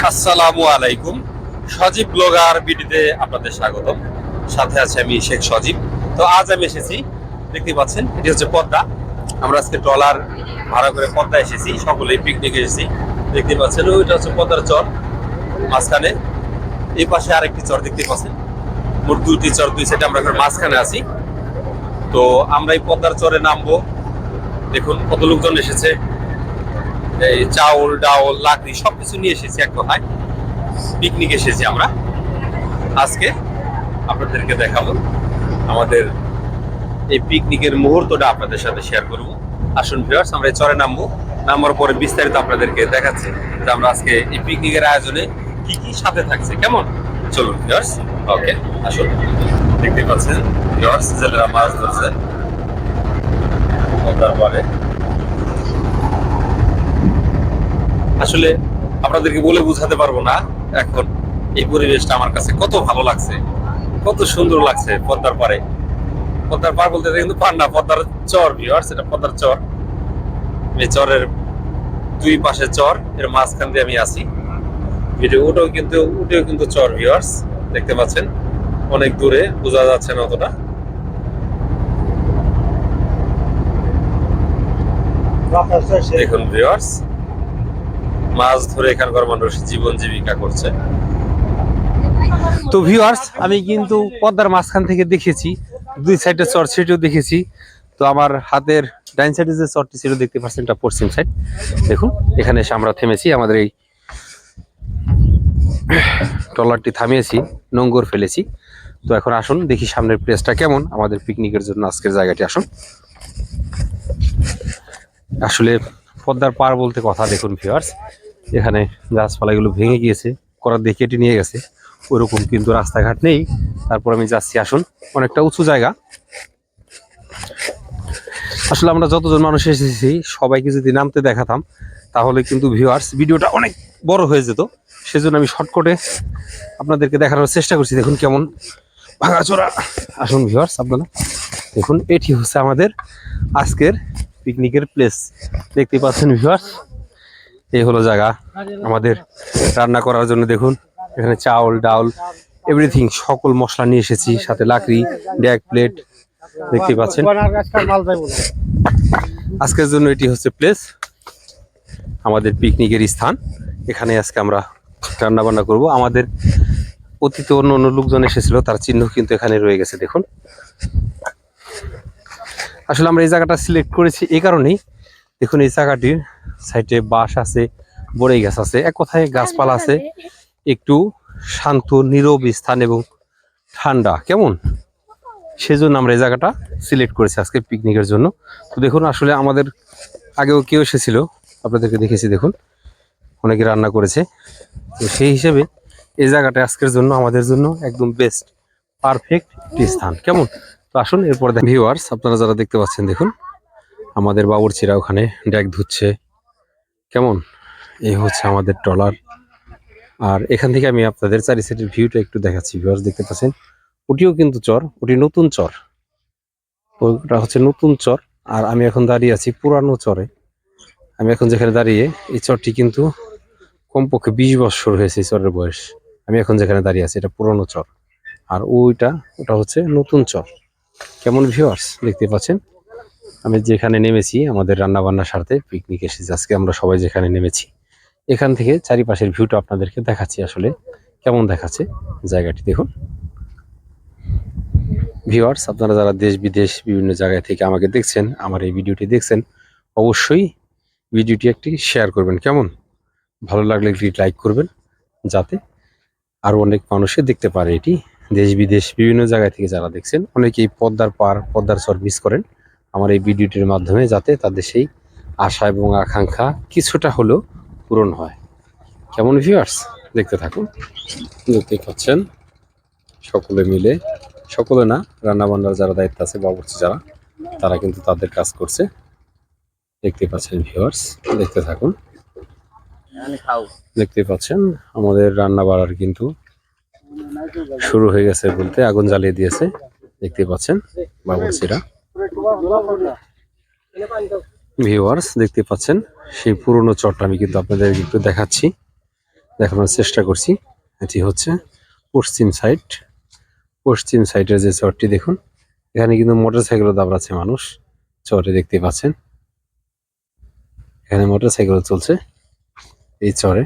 আসসালামু আলাইকুম। সজীব ব্লগার ভিডিওতে আপনাদের স্বাগতম। সাথে আছে আমি শেখ সজীব। তো আজ আমি এসেছি, দেখতে পাচ্ছেন এটি হচ্ছে পদ্মা। আমরা আজকে ট্রলার ভাড়া করে পদ্মা এসেছি, সকলেই পিকনিকে এসেছি। দেখতে পাচ্ছেন ওইটা হচ্ছে পদ্মার চর, মাঝখানে এই পাশে আরেকটি চর দেখতে পাচ্ছেন। মোট দুইটি চর, দুই সাইডে আমরা এখন মাঝখানে আছি। তো আমরা এই পদ্মার চরে নামবো। দেখুন কত লোকজন এসেছে, এই চাউল ডাউল লাকড়ি সবকিছু নিয়ে এসেছি। এক কথায় পিকনিক এসেছি আমরা। আজকে আপনাদেরকে দেখাবো আমাদের এই পিকনিকের মুহূর্তটা আপনাদের সাথে শেয়ার করব। আসুন ভিউয়ার্স, আমরা এই চরে নামবো। নামার পরে বিস্তারিত আপনাদেরকে দেখাচ্ছি যে আমরা আজকে এই পিকনিকের আয়োজনে কি কি সাথে থাকছে। কেমন, চলুন ভিউয়ার্স। ওকে, আসুন। দেখতে পাচ্ছেন ভিউয়ার্স, জেলেরা মাছ ধরছে তারপরে। আসলে আপনাদেরকে বলে বুঝাতে পারবো না এখন এই পরিবেশটা আমার কাছে কত ভালো লাগছে, কত সুন্দর লাগছে। পদ্মার পাড়ে, পদ্মার পাড় বলতে কিন্তু পার না, পদ্মার চর ভিউয়ার্স। এটা পদ্মার চর। এই চরের দুই পাশে চর, এর মাঝখান দিয়ে আমি আছি। উঠেও কিন্তু চর ভিউয়ার্স, দেখতে পাচ্ছেন অনেক দূরে, বোঝা যাচ্ছে না অতটা। দেখুন ভিউয়ার্স, মাছ ধরে এখানকার মানুষ জীবন জীবিকা করছে। তো ভিউয়ার্স, আমি কিন্তু পদ্মার মাঝখান থেকে দেখেছি দুই সাইডে চর, সেটিও দেখেছি। তো আমার হাতের ডাইন সাইডে যে চরটি ছিল দেখতে পাচ্ছেন, এটা পশ্চিম সাইড। দেখুন এখানে এসে আমরা থেমেছি, আমাদের এই ট্রলারটি থামিয়েছি, নোঙ্গর ফেলেছি। তো এখন আসুন দেখি সামনের প্লেসটা কেমন আমাদের পিকনিকের জন্য আজকের জায়গাটি। আসুন। আসলে পদ্মার পার বলতে কথা, দেখুন ভিউয়ার্স, এখানে গাছপালাগুলো ভেঙে গিয়েছে, করার দিয়ে কেটে নিয়ে গেছে। ওরকম কিন্তু রাস্তাঘাট নেই। তারপর আমি যাচ্ছি, আসুন, অনেকটা উঁচু জায়গা। আসলে আমরা যতজন মানুষ এসেছি সবাইকে যদি নামতে দেখাতাম তাহলে কিন্তু ভিউয়ার্স ভিডিওটা অনেক বড় হয়ে যেত। সেজন্য আমি শর্টকাটে আপনাদেরকে দেখানোর চেষ্টা করছি। দেখুন কেমন ভাঙাচোরা। আসুন ভিউয়ার্স, আপনারা দেখুন, এটি হচ্ছে আমাদের আজকের পিকনিকের প্লেস। দেখতে পাচ্ছেন ভিউয়ার্স, এই হলো জায়গা আমাদের রান্না করার জন্য। দেখুন এখানে চাউল ডাউল এভরিথিং, সকল মশলা নিয়ে এসেছি, সাথে লাকড়ি, ড্যাগ, প্লেট দেখতে পাচ্ছেন। আজকের জন্য এটি হচ্ছে প্লেস, আমাদের পিকনিকের স্থান। এখানে আজকে আমরা রান্না বান্না করব। আমাদের অতীতে অন্য অন্য লোকজন এসেছিল, তার চিহ্ন কিন্তু এখানে রয়ে গেছে। দেখুন, আসলে আমরা এই জায়গাটা সিলেক্ট করেছি এই কারণেই, দেখুন এই জায়গাটির সাইডে বাঁশ আছে, বড়ই গাছ আছে, এক কথায় গাছপালা আছে, একটু শান্ত নীরব স্থান এবং ঠান্ডা। কেমন, সেজন্য আমরা এই জায়গাটা সিলেক্ট করেছি আজকে পিকনিকের জন্য। তো দেখুন, আসলে আমাদের আগেও কেউ এসেছিল, আপনাদেরকে দেখেছি, দেখুন অনেকে রান্না করেছে। তো সেই হিসেবে এই জায়গাটা আজকের জন্য আমাদের জন্য একদম বেস্ট, পারফেক্ট একটি স্থান। কেমন, তো আসুন এরপর ভিউয়ার্স, আপনারা যারা দেখতে পাচ্ছেন, দেখুন আমাদের বাবুর্চিরা ওখানে ড্যাগ ধুচ্ছে। কেমন, এই হচ্ছে আমাদের ট্রলার। আর এখান থেকে আমি আপনাদের চারি সাইডের ভিউটা একটু দেখাচ্ছি। ভিউয়ার্স দেখতে পাচ্ছেন, ওটিও কিন্তু চর, ওটি নতুন চর, ওটা হচ্ছে নতুন চর। আর আমি এখন দাঁড়িয়ে আছি পুরানো চরে। আমি এখন যেখানে দাঁড়িয়ে, এই চরটি কিন্তু কমপক্ষে 20 বছর হয়েছে এই চরের বয়স। আমি এখন যেখানে দাঁড়িয়ে আছি এটা পুরনো চর, আর ওটা হচ্ছে নতুন চর। কেমন ভিউয়ার্স দেখতে পাচ্ছেন, আমি যেখানে নেমেছি আমাদের রান্না বান্নার সাথে পিকনিক এসেছি আজকে আমরা সবাই যেখানে নেমেছি, এখান থেকে চারিপাশের ভিউটা আপনাদেরকে দেখাচ্ছি। আসলে কেমন দেখাচ্ছে জায়গাটি দেখুন ভিউয়ার্স। আপনারা যারা দেশ বিদেশ বিভিন্ন জায়গা থেকে আমাকে দেখছেন, আমার এই ভিডিওটি দেখছেন, অবশ্যই ভিডিওটি একটি শেয়ার করবেন। কেমন, ভালো লাগলে একটি লাইক করবেন, যাতে আরো অনেক মানুষে দেখতে পারে এটি। দেশ বিদেশ বিভিন্ন জায়গা থেকে যারা দেখছেন, অনেকেই পদ্মার পার, পদ্মার চর মিস করেন আমার এই ভিডিওটির মাধ্যমে, যাতে তাদের সেই আশা এবং আকাঙ্ক্ষা কিছুটা হলেও পূরণ হয়। কেমন ভিউয়ার্স, দেখতে থাকুন। দেখতে পাচ্ছেন সকলে মিলে, সকলে না, রান্না বান্নার যারা দায়িত্ব আছে, বাবুর্চি যারা, তারা কিন্তু তাদের কাজ করছে। দেখতে পাচ্ছেন ভিউয়ার্স, দেখতে থাকুন। দেখতে পাচ্ছেন আমাদের রান্না বাড়ার কিন্তু শুরু হয়ে গেছে, বলতে আগুন জ্বালিয়ে দিয়েছে। দেখতে পাচ্ছেন বাবুর্চিরা। ভিউয়ার্স দেখতে পাচ্ছেন সেই পুরনো চরটা আমি কিন্তু আপনাদের একটু দেখাচ্ছি। দেখানোর চেষ্টা করছি। এটি হচ্ছে পশ্চিম সাইড। পশ্চিম সাইডের যে চরটি দেখুন, এখানে কিন্তু মোটরসাইকেলও দাবড়াচ্ছে মানুষ। চরে দেখতে পাচ্ছেন, এখানে মোটরসাইকেল চলছে এই চরে।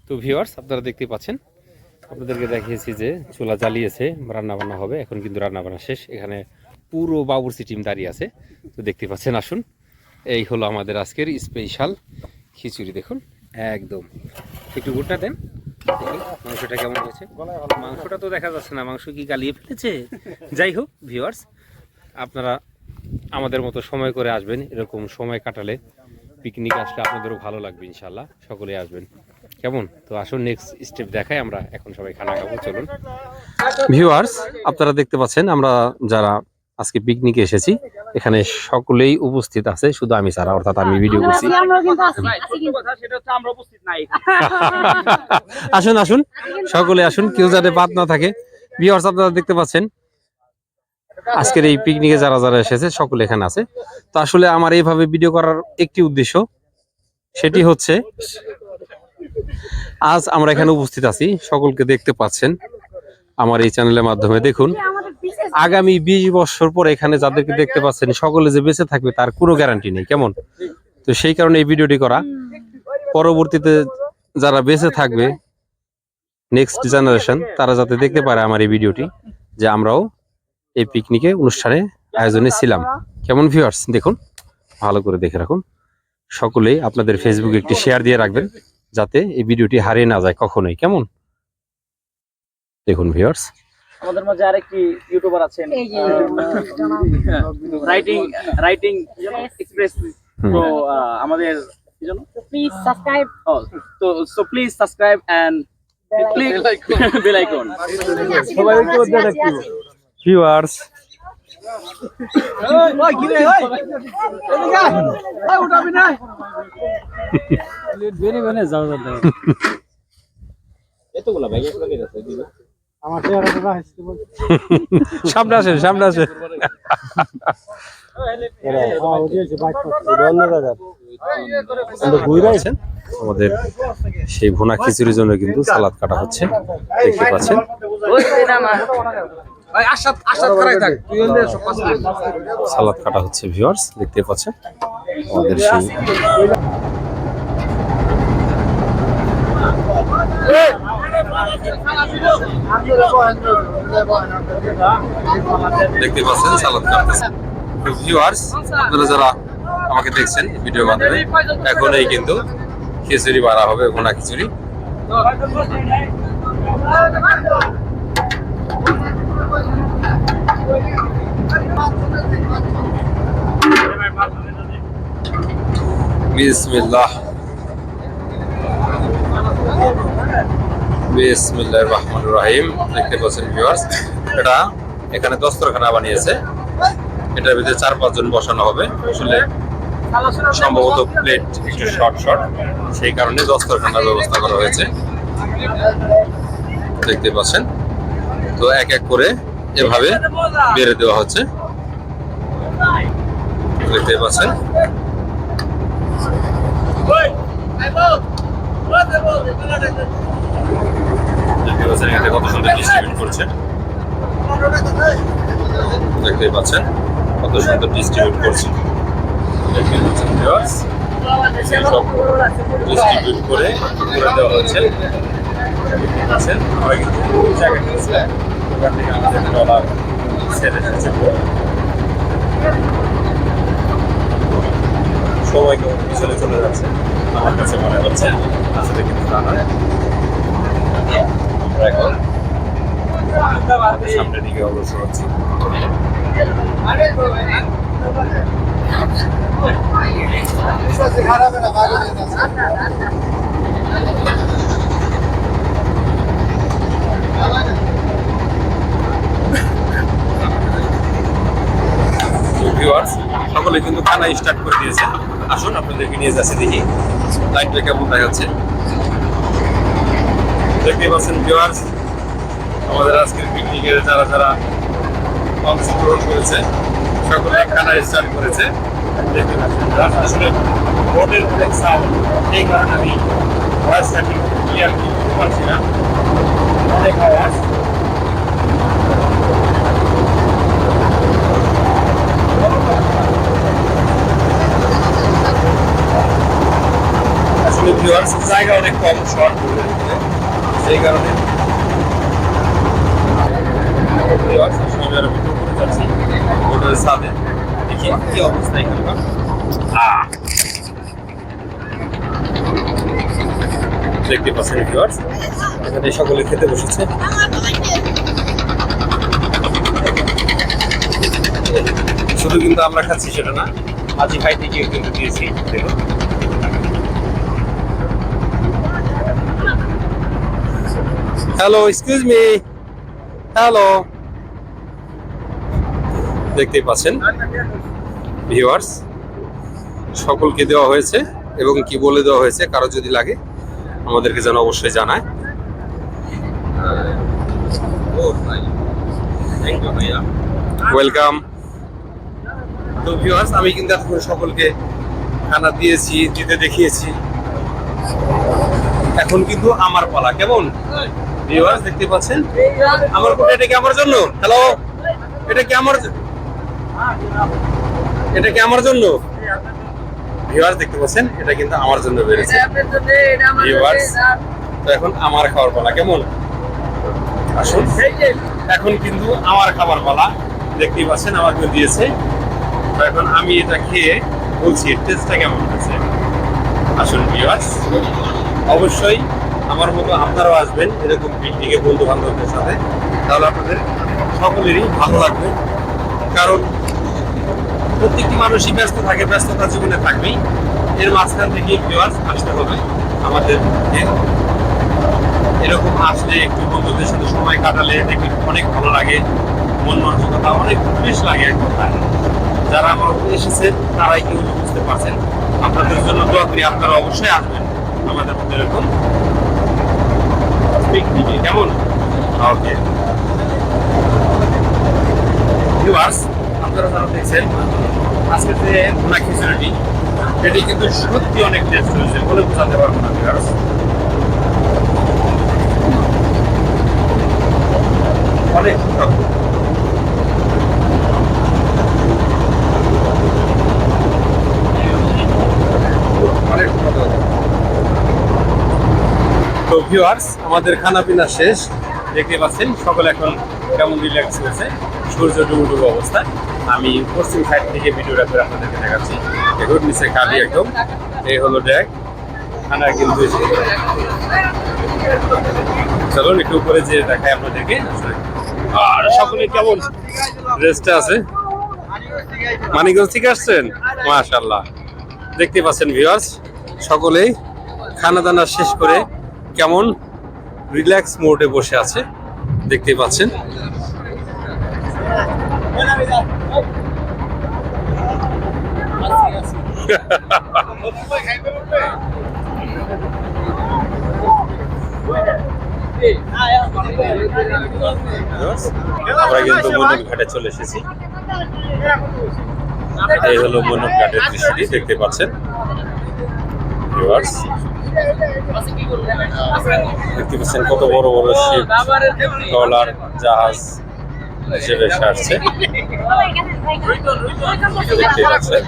তো ভিউয়ার্স, আপনারা দেখতে পাচ্ছেন, আপনাদেরকে দেখিয়েছি যে চুলা জ্বালিয়েছে, রান্না বান্না হবে। এখন কিন্তু রান্না বান্না শেষ। এখানে পুরো বাবুর্চি টিম দাঁড়িয়ে আছে। তো দেখতে পাচ্ছেন, আসুন, এই হলো আমাদের আজকের স্পেশাল খিচুড়ি। দেখুন, একদম একটু গোটা দেন, মাংসটা কেমন হয়েছে। মাংসটা তো দেখা যাচ্ছে না, মাংস কি গালিয়ে ফেলেছে। যাই হোক ভিউয়ার্স, আপনারা আমাদের মতো সময় করে আসবেন। এরকম সময় কাটালে, পিকনিক আসলে আপনাদেরও ভালো লাগবে ইনশাল্লাহ। সকলেই আসবেন, কেমন? তো আসুন নেক্সট স্টেপ দেখাই। আমরা এখন সবাই খানা খাবো, চলুন। ভিউয়ার্স, আপনারা দেখতে পাচ্ছেন, আমরা যারা আজকে পিকনিকে এসেছি এখানে সকলেই উপস্থিত আছে, শুধু আমি ছাড়া, অর্থাৎ আমি ভিডিও করছি। আসুন আসুন, সকলে আসুন, কেউ যাতে বাদ না থাকে। ভিউয়ার্স, আপনারা দেখতে পাচ্ছেন আজকের এই পিকনিকে যারা যারা এসেছে সকলে এখানে আছে। তো আসলে আমার এইভাবে ভিডিও করার একটি উদ্দেশ্য, সেটি হচ্ছে আজ আমরা এখানে উপস্থিত আছি, সকলকে দেখতে পাচ্ছেন আমার এই চ্যানেলের মাধ্যমে। দেখুন, আগামী 20 বছর পর এখানে যাদেরকে দেখতে পাচ্ছেন সকলে যে বেঁচে থাকবে তার কোনো গ্যারান্টি নেই, কেমন? তো সেই কারণে এই ভিডিওটি করা, পরবর্তীতে যারা বেঁচে থাকবে, নেক্সট জেনারেশন, তারা যাতে দেখতে পারে আমার এই ভিডিওটি, যে আমরাও এই পিকনিকে অনুষ্ঠানে আয়োজনে ছিলাম। কেমন ভিউয়ার্স? দেখুন, ভালো করে দেখে রাখুন। সকলেই আপনাদের ফেসবুকে একটি শেয়ার দিয়ে রাখবেন, যাতে এই ভিডিওটি হারিয়ে না যায় কখনোই, কেমন? দেখুন ভিউয়ার্স, আমাদের মাঝে আরেকটি ইউটিউবার আছেন, রাইটিং এক্সপ্রেস। তো আমাদের কি জানো, please subscribe. So please subscribe and click bell icon. সবাই একটু দেখুন ভিউয়ার্স। ওই কি রে, ওই এদিকে ওই উঠাবি না, বেরে বেরে যাও যাও। এতগুলা ভাই এগুলা কে আছে দিবা আমার চেহারাটা না হাসতে বল। সামনে আসেন, সামনে আসেন। আমাদের সেই ভুনা খিচুড়ির জন্য কিন্তু সালাদ কাটা হচ্ছে, দেখতে পাচ্ছেন। সালাদ কাটা হচ্ছে ভিউয়ার্স, দেখতে পাচ্ছেন আমাদের সেই। দেখতে পাচ্ছেন সালাদ কাটতেছে। ভিউয়ার্স, আপনারা যারা আমাকে দেখছেন ভিডিও মাধ্যমে, এখন এই কিন্তু খিচুড়ি বাড়া হবে, ভুনা খিচুড়ি। বিসমিল্লাহ, বিসমিল্লাহির রহমানির রহিম। দেখতে পাচ্ছেন ভিউয়ার্স, এটা এখানে দস্তরখানা বানিয়েছে। এটার ভিতরে 4-5 জন বসানো হবে। আসলে সম্ভবত প্লেট একটু শর্ট, সেই কারণে দস্তরখানার ব্যবস্থা করা হয়েছে, দেখতে পাচ্ছেন। তো এক এক করে এভাবে বেড়ে দেওয়া হচ্ছে, দেখতে পাচ্ছেন। এখানে কত সুন্দর ডিস্ট্রিবিউট করছে, দেখতে পাচ্ছেন কত সুন্দর ডিস্ট্রিবিউট করছে। সব ডিস্ট্রিবিউট করে দেওয়া হচ্ছে, আমরা কিন্তু ওখান থেকে আমাদের ডলার সেল এসেছে। সবাই কেউ পিছনে চলে যাচ্ছে, আমার কাছে মনে হচ্ছে, আসলে কিন্তু তা নয়। আমরা এখন সামনের দিকে অগ্রসর হচ্ছি। সকলে কিন্তু খানা স্টার্ট করে দিয়েছে। আসুন আপনাদেরকে নিয়ে যাচ্ছে, দেখি লাইটটা কেমন দেখাচ্ছে। দেখতে পাচ্ছেন ভিউয়ার্স, আমাদের আজকের পিকনিকের যারা যারা অংশগ্রহণ করেছে সকলে খানা স্টার্ট করেছে। দেখতে পাচ্ছেন আসলে বোর্ডের অনেক সাউন্ড, এই কারণে আমি ভয়েসটা ঠিক ক্লিয়ার করতে পারছি না, অনেক আওয়াজ। আসলে ভিউয়ার্স জায়গা অনেক কম, শর্ট সেই কারণে ভিউয়ার্স আসলে আমি আরো ভিডিও করে যাচ্ছি বোর্ডের সাথে। দেখি কি অবস্থা এখানকার। দেখতে পাচ্ছেন ভিউয়ার্স এখানে সকলে খেতে বসেছে। শুধু কিন্তু আমরা খাচ্ছি সেটা না, আজি ভাই থেকেও কিন্তু দিয়েছি। দেখুন হ্যালো, এক্সকিউজ মি, হ্যালো। দেখতেই পাচ্ছেন ভিউয়ার্স সকলকে দেওয়া হয়েছে এবং কি বলে দেওয়া হয়েছে, কারো যদি লাগে আমাদেরকে যেন অবশ্যই জানায়। ওয়েলকাম। তো ভিউয়ার্স আমি কিন্তু এখন সকলকে খানা দিয়েছি, দিতে দেখিয়েছি। এখন কিন্তু আমার পালা। কেমন ভিউয়ার্স দেখতে পাচ্ছেন আমার কোটা, এটা কি আমার জন্য? হ্যালো, এটা কি আমার, এটা কি আমার জন্য? ভিউয়ার্স দেখতে পাচ্ছেন এটা কিন্তু আমার জন্য বেরিয়েছে ভিউয়ার্স। তো এখন আমার খাবার পালা। কেমন আসুন, এখন কিন্তু আমার খাবার পালা। দেখতেই পাচ্ছেন আমাকে দিয়েছে। তো এখন আমি এটা খেয়ে বলছি টেস্টটা কেমন হয়েছে। আসুন ভিউয়ার্স অবশ্যই আমার মতো আপনারাও আসবেন এরকম পিকনিকে বন্ধু বান্ধবদের সাথে, তাহলে আপনাদের সকলেরই ভালো লাগবে। কারণ প্রত্যেকটি মানুষই ব্যস্ত থাকে, ব্যস্ততা জীবনে থাকবেই, এর মাঝখান থেকে ভিউয়ার্স আসতে হবে আমাদের। এরকম আসলে একটু বন্ধুদের সাথে সময় কাটালে দেখবে অনেক ভালো লাগে, মন মানসিকতা অনেক ফ্রেশ লাগে। এক কথায় যারা আমার এসেছেন তারাই কেউ বুঝতে পারছেন। আপনাদের জন্য দোয়া করি, আপনারা অবশ্যই আসবেন আমাদের মধ্যে এরকম পিকনিকে। কেমন? ওকে ভিউয়ার্স আপনারা যারা দেখছেন আজকে যে ভুনা খিচুড়িটি, এটি কিন্তু সত্যি অনেক টেস্ট হয়েছে বলে বোঝাতে পারবো না ভিউয়ার্স। অনেক সুস্বাদু। তো ভিউয়ার্স আমাদের খানা পিনা শেষ, দেখতে পাচ্ছেন সকলে এখন কেমন রিল্যাক্স হয়েছে, সূর্য ডুবুডুবু অবস্থা। আমি পশ্চিম সাইড থেকে ভিডিওটা করে আপনাদেরকে দেখাচ্ছি। দেখুন নিচে কালি একদম, এই হলো ড্যাগ। খানা কিন্তু চলুন একটু উপরে যে দেখায় আপনাদেরকে। আর সকলে কেমন রেস্টে আছে? মানিকগঞ্জ থেকে আসছেন? মাশাআল্লাহ। দেখতে পাচ্ছেন ভিউয়ার্স সকলেই খানা দানা শেষ করে কেমন রিল্যাক্স মোডে বসে আছে, দেখতে পাচ্ছেন। আমরা কিন্তু মনুর ঘাটে চলে এসেছি। এই হলো মনুর ঘাটের দৃশ্যটি, দেখতে পাচ্ছেন ভিউয়ার্স। দেখতে পাচ্ছেন কত বড় বড় শিপ, ট্রলার, জাহাজ হিসেবে আসছে, দেখতে পাচ্ছেন।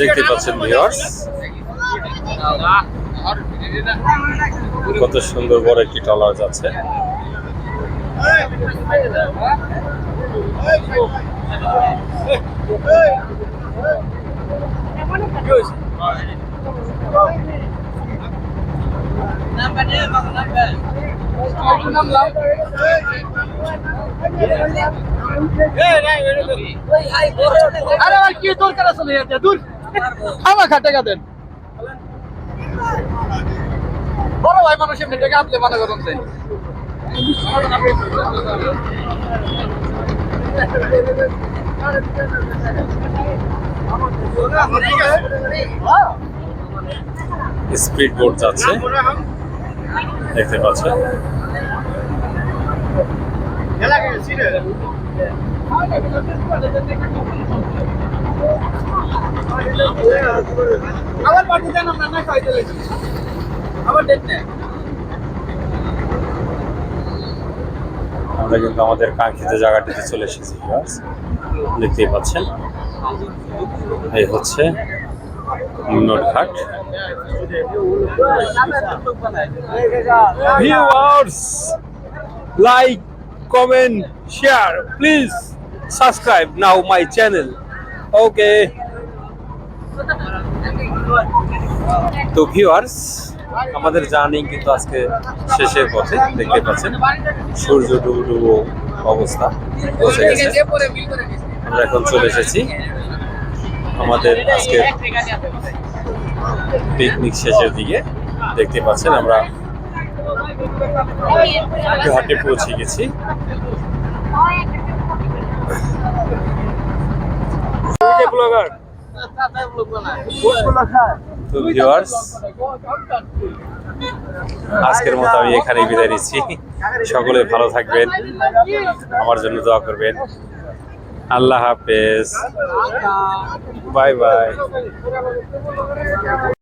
দেখতে পাচ্ছেন ভিউয়ার্স কত সুন্দর বড় একটি ট্রলার যাচ্ছে। আরে ভাই কি দরকার আছে না দূর আমার খাটে গাদেন বড় ভাই মানুষ এমনি টাকা আপনি মনে করুন স্পিড বোট যাচ্ছে, দেখতে পাচ্ছেন। আমরা কিন্তু আমাদের কাঙ্ক্ষিত জায়গাটিতে চলে এসেছি, দেখতেই পাচ্ছেন। এই হচ্ছে নটঘাট। Viewers, like, comment, share, please subscribe now my channel. Okay, তো ভিউয়ার্স, আমাদের জার্নি কিন্তু আজকে শেষের পথে, দেখতে পাচ্ছেন। সূর্য ডুবো ডুবো অবস্থা পৌঁছে গেছে। আমরা এখন চলে এসেছি আমাদের আজকে পিকনিক শেষের দিকে, দেখতে পাচ্ছেন। আমরা ঘাটে পৌঁছে গেছি। তো ভিউয়ার্স, আজকের মতো আমি এখানেই বিদায় নিচ্ছি। সকলে ভালো থাকবেন, আমার জন্য দোয়া করবেন। আল্লাহ হাফেজ, বাই বাই।